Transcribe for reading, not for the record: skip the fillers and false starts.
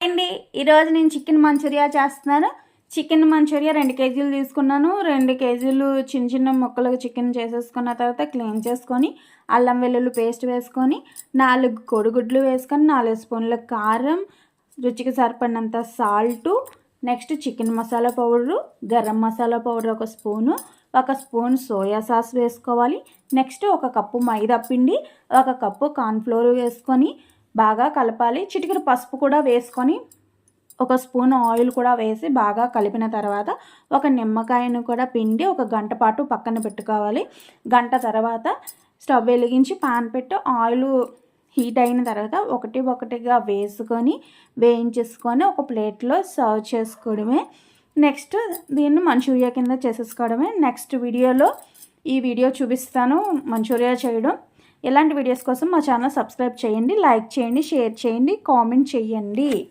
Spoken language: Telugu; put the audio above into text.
అండి ఈరోజు నేను చికెన్ మంచూరియా చేస్తున్నాను. చికెన్ మంచూరియా 2 కేజీలు తీసుకున్నాను. 2 కేజీలు చిన్న చిన్న ముక్కలుగా చికెన్ చేసేసుకున్న తర్వాత క్లీన్ చేసుకొని అల్లం వెల్లుల్లి పేస్ట్ వేసుకొని 4 కోడిగుడ్లు వేసుకొని 4 స్పూన్ల కారం, రుచికి సరిపడినంత salt, next chicken masala powder, garam masala powder 1 spoon, 1 spoon soya sauce వేసుకోవాలి. నెక్స్ట్ 1 కప్పు మైదా పిండి, 1 కప్పు కార్న్ఫ్లోర్ వేసుకొని బాగా కలపాలి. చిటికెడు పసుపు కూడా వేసుకొని 1 స్పూన్ ఆయిల్ కూడా వేసి బాగా కలిపిన తర్వాత 1 నిమ్మకాయను కూడా పిండి 1 గంట పాటు పక్కన పెట్టుకోవాలి. గంట తర్వాత స్టవ్ వెలిగించి పాన్ పెట్టి ఆయిల్ హీట్ అయిన తర్వాత ఒకటిగా వేసుకొని వేయించేసుకొని ఒక ప్లేట్లో సర్వ్ చేసుకోవడమే. నెక్స్ట్ దీన్ని మంచూరియా కింద చేసేసుకోవడమే. నెక్స్ట్ వీడియోలో ఈ వీడియో చూపిస్తాను మంచూరియా చేయడం. ఇలాంటి వీడియోస్ కోసం మా ఛానల్ సబ్స్క్రైబ్ చేయండి, లైక్ చేయండి, షేర్ చేయండి, కామెంట్ చేయండి.